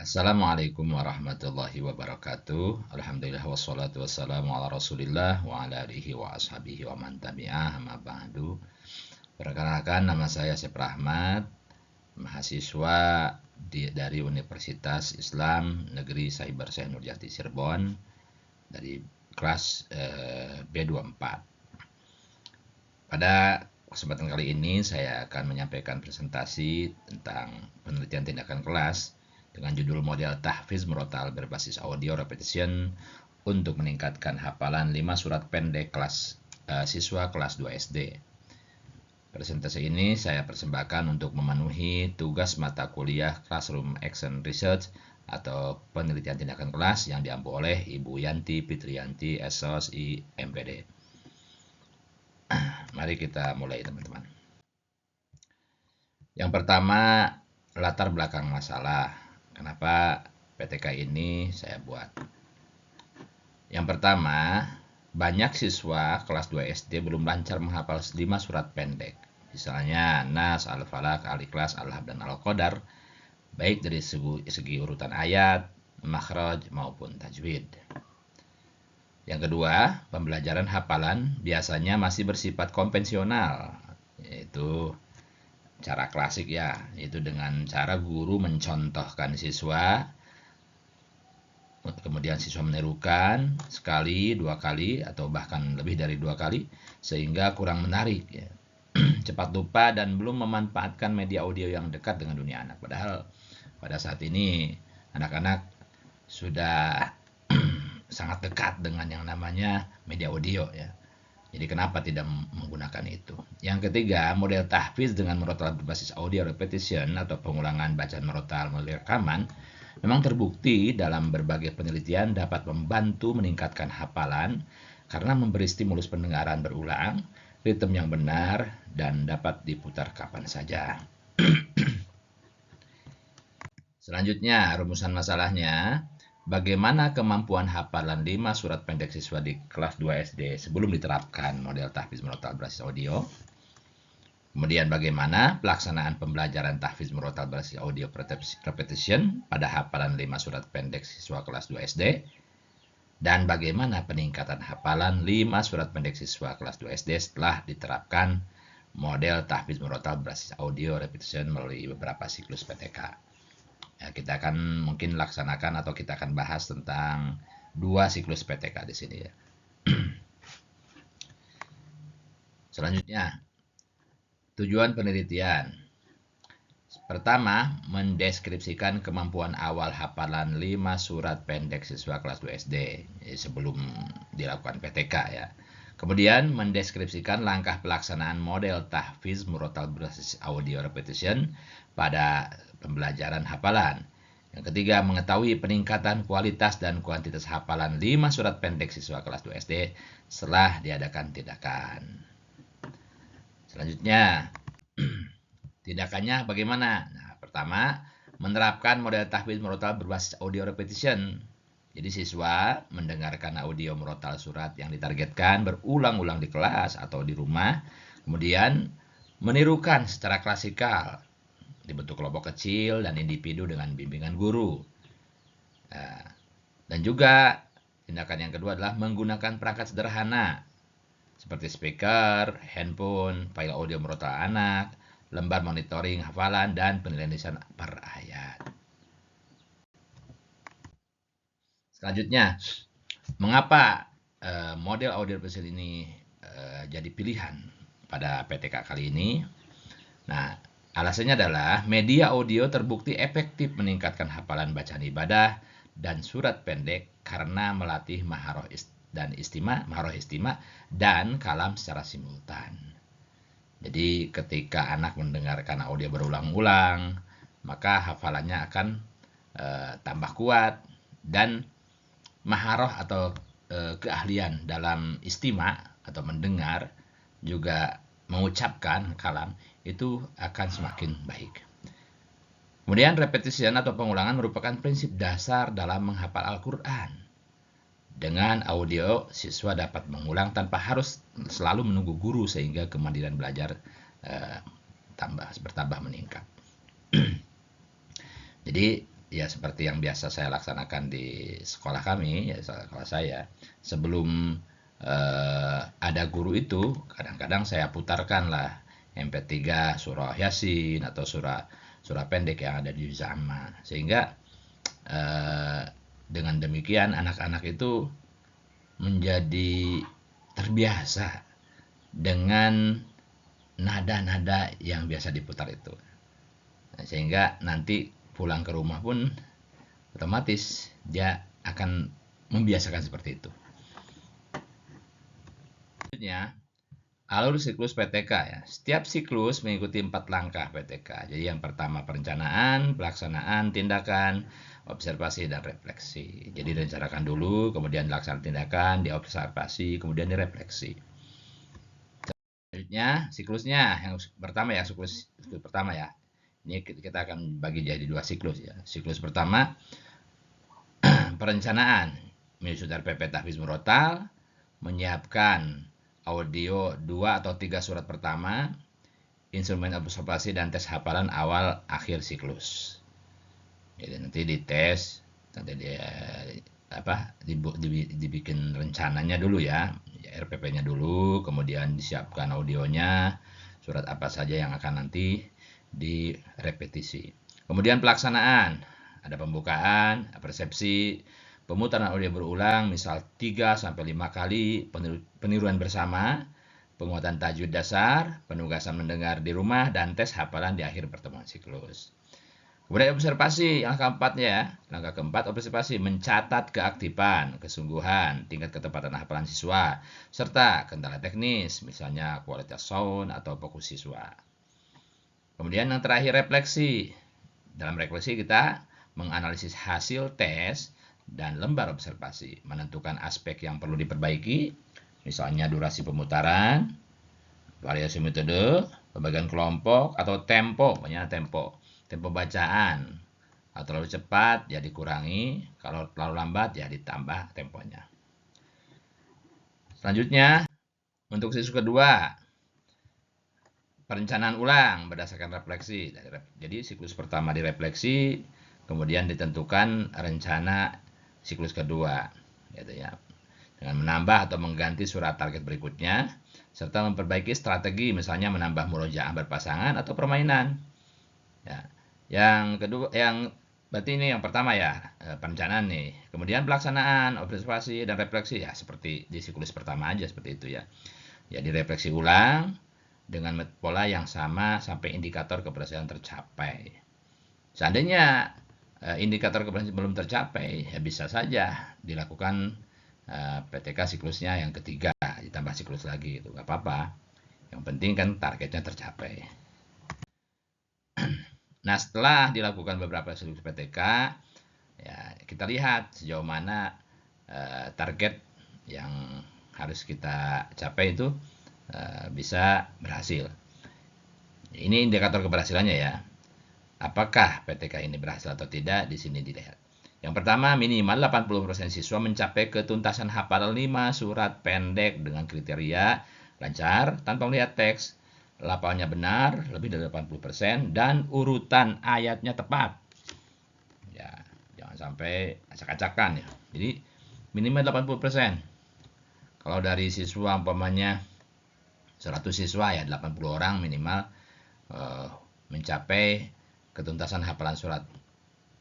Assalamualaikum warahmatullahi wabarakatuh. Alhamdulillah wassalatu wassalamu ala Rasulillah wa ala alihi wa ashabihi wa man tabi'ah amma ba'du. Perkenalkan, nama saya Syed Rahmat, mahasiswa dari Universitas Islam Negeri Cyber Syekh Nurjati Cirebon dari kelas B24. Pada kesempatan kali ini saya akan menyampaikan presentasi tentang penelitian tindakan kelas dengan judul model tahfiz murotal berbasis audio repetition untuk meningkatkan hafalan 5 surat pendek kelas siswa kelas 2 SD. Presentasi ini saya persembahkan untuk memenuhi tugas mata kuliah Classroom Action Research atau penelitian tindakan kelas yang diampu oleh Ibu Yanti Fitriyanti, SOSI MPD. Mari kita mulai, teman-teman. Yang pertama, latar belakang masalah. Kenapa PTK ini saya buat? Yang pertama, banyak siswa kelas 2 SD belum lancar menghafal 5 surat pendek. Misalnya Nas, Al-Falaq, Al-Ikhlas, Al-Hab, dan Al-Qadar, baik dari segi urutan ayat, makhraj, maupun tajwid. Yang kedua, pembelajaran hafalan biasanya masih bersifat konvensional, yaitu cara klasik ya, yaitu dengan cara guru mencontohkan siswa, kemudian siswa menirukan sekali, 2 kali, atau bahkan lebih dari 2 kali, sehingga kurang menarik ya. Cepat lupa dan belum memanfaatkan media audio yang dekat dengan dunia anak. Padahal pada saat ini anak-anak sudah sangat dekat dengan yang namanya media audio ya. Jadi kenapa tidak menggunakan itu? Yang ketiga, model tahfiz dengan murotal berbasis audio repetition atau pengulangan bacaan murotal melalui rekaman memang terbukti dalam berbagai penelitian dapat membantu meningkatkan hafalan karena memberi stimulus pendengaran berulang, ritme yang benar, dan dapat diputar kapan saja. Selanjutnya, rumusan masalahnya. Bagaimana kemampuan hafalan 5 surat pendek siswa di kelas 2 SD sebelum diterapkan model tahfiz murotal berbasis audio? Kemudian bagaimana pelaksanaan pembelajaran tahfiz murotal berbasis audio repetition pada hafalan 5 surat pendek siswa kelas 2 SD? Dan bagaimana peningkatan hafalan 5 surat pendek siswa kelas 2 SD setelah diterapkan model tahfiz murotal berbasis audio repetition melalui beberapa siklus PTK? Ya, kita akan mungkin laksanakan atau kita akan bahas tentang 2 siklus PTK di sini ya. Selanjutnya, tujuan penelitian. Pertama, mendeskripsikan kemampuan awal hafalan 5 surat pendek siswa kelas 2 SD sebelum dilakukan PTK ya. Kemudian mendeskripsikan langkah pelaksanaan model tahfiz murotal berbasis audio repetition pada pembelajaran hafalan. Yang ketiga, mengetahui peningkatan kualitas dan kuantitas hafalan 5 surat pendek siswa kelas 2 SD setelah diadakan tindakan. Selanjutnya, tindakannya bagaimana? Nah, pertama, menerapkan model tahfiz murotal berbasis audio repetition. Jadi siswa mendengarkan audio murotal surat yang ditargetkan berulang-ulang di kelas atau di rumah, kemudian menirukan secara klasikal dibentuk kelompok kecil dan individu dengan bimbingan guru. Nah, dan juga tindakan yang kedua adalah menggunakan perangkat sederhana seperti speaker, handphone, file audio murotal anak, lembar monitoring hafalan, dan penilaian lisan per ayat. Selanjutnya, mengapa model audio repetition ini jadi pilihan pada PTK kali ini? Nah, alasannya adalah media audio terbukti efektif meningkatkan hafalan bacaan ibadah dan surat pendek karena melatih maharoh istima dan kalam secara simultan. Jadi ketika anak mendengarkan audio berulang-ulang, maka hafalannya akan tambah kuat, dan maharoh atau keahlian dalam istima atau mendengar juga mengucapkan kalam itu akan semakin baik. Kemudian repetition atau pengulangan merupakan prinsip dasar dalam menghafal Al-Quran. Dengan audio, siswa dapat mengulang tanpa harus selalu menunggu guru sehingga kemandirian belajar bertambah meningkat. Jadi ya seperti yang biasa saya laksanakan di sekolah kami, ya sekolah saya, sebelum ada guru itu, kadang-kadang saya putarkan lah MP3 surah Yasin atau surah pendek yang ada di juz amma, sehingga eh, dengan demikian anak-anak itu menjadi terbiasa dengan nada-nada yang biasa diputar itu. Nah, sehingga nanti pulang ke rumah pun otomatis dia akan membiasakan seperti itu. Selanjutnya, alur siklus PTK ya. Setiap siklus mengikuti 4 langkah PTK. Jadi yang pertama perencanaan, pelaksanaan, tindakan, observasi, dan refleksi. Jadi direncanakan dulu, kemudian dilaksanakan tindakan, diobservasi, kemudian direfleksi. Selanjutnya, siklusnya yang pertama ya, siklus pertama ya. Ini kita akan bagi jadi 2 siklus ya. Siklus pertama, perencanaan, menyusun RPP tahfiz murotal, menyiapkan audio 2 atau 3 surat pertama, instrumen observasi dan tes hafalan awal akhir siklus. Jadi nanti dites, nanti dia dibikin rencananya dulu ya, RPP-nya dulu, kemudian disiapkan audionya, surat apa saja yang akan nanti direpetisi. Kemudian pelaksanaan, ada pembukaan, persepsi, pemutaran audio berulang, misal 3-5 kali, peniruan bersama, penguatan tajwid dasar, penugasan mendengar di rumah, dan tes hafalan di akhir pertemuan siklus. Kemudian observasi, yang keempatnya ya. Langkah keempat, observasi, mencatat keaktifan, kesungguhan, tingkat ketepatan hafalan siswa, serta kendala teknis, misalnya kualitas sound atau fokus siswa. Kemudian yang terakhir, refleksi. Dalam refleksi kita menganalisis hasil tes dan lembar observasi, menentukan aspek yang perlu diperbaiki, misalnya durasi pemutaran, variasi metode, pembagian kelompok, atau tempo, tempo bacaan. Kalau terlalu cepat ya dikurangi, kalau terlalu lambat ya ditambah temponya. Selanjutnya, untuk siswa kedua, perencanaan ulang berdasarkan refleksi. Jadi siklus pertama direfleksi, kemudian ditentukan rencana siklus kedua, gitu ya, dengan menambah atau mengganti surat target berikutnya, serta memperbaiki strategi, misalnya menambah murojaah berpasangan atau permainan. Ya. Yang kedua, berarti ini yang pertama ya, perencanaan nih. Kemudian pelaksanaan, observasi, dan refleksi ya seperti di siklus pertama aja seperti itu ya. Ya direfleksi ulang dengan pola yang sama sampai indikator keberhasilan tercapai. Seandainya indikator keberhasilan belum tercapai, ya bisa saja dilakukan PTK siklusnya yang ketiga, ditambah siklus lagi, itu nggak apa-apa. Yang penting kan targetnya tercapai. Nah, setelah dilakukan beberapa siklus PTK, ya kita lihat sejauh mana target yang harus kita capai itu bisa berhasil. Ini indikator keberhasilannya ya. Apakah PTK ini berhasil atau tidak, di sini dilihat. Yang pertama, minimal 80% siswa mencapai ketuntasan hafalan 5 surat pendek dengan kriteria lancar tanpa melihat teks, lafalnya benar lebih dari 80%, dan urutan ayatnya tepat. Ya, jangan sampai acak-acakan ya. Jadi minimal 80%. Kalau dari siswa umpamanya 100 siswa ya 80 orang minimal mencapai ketuntasan hafalan surat,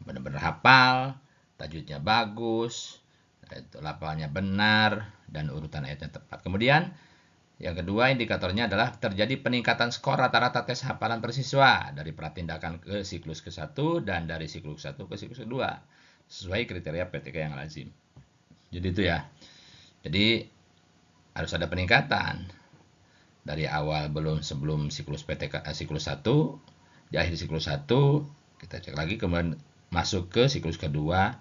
benar-benar hafal, tajwidnya bagus, lafalnya benar, dan urutan ayatnya tepat. Kemudian yang kedua indikatornya adalah terjadi peningkatan skor rata-rata tes hafalan per siswa dari pratindakan ke siklus ke-1 dan dari siklus 1 ke siklus kedua sesuai kriteria PTK yang lazim. Jadi itu ya. Jadi harus ada peningkatan dari awal sebelum siklus PTK siklus 1, di akhir siklus 1 kita cek lagi, kemudian masuk ke siklus kedua.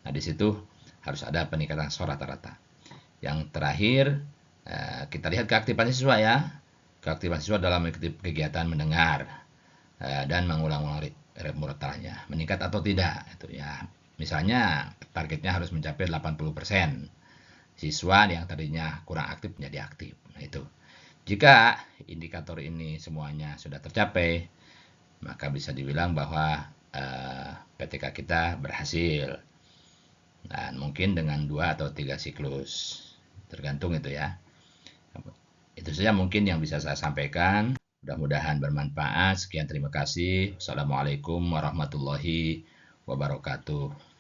Nah, di situ harus ada peningkatan skor rata-rata. Yang terakhir kita lihat keaktifan siswa ya. Keaktifan siswa dalam kegiatan mendengar dan mengulang-ulang rep murotalnya meningkat atau tidak itu ya. Misalnya targetnya harus mencapai 80%. Siswa yang tadinya kurang aktif menjadi aktif. Nah, itu. Jika indikator ini semuanya sudah tercapai, maka bisa dibilang bahwa PTK kita berhasil. Dan mungkin dengan 2 atau 3 siklus, tergantung itu ya. Itu saja mungkin yang bisa saya sampaikan. Mudah-mudahan bermanfaat. Sekian, terima kasih. Wassalamualaikum warahmatullahi wabarakatuh.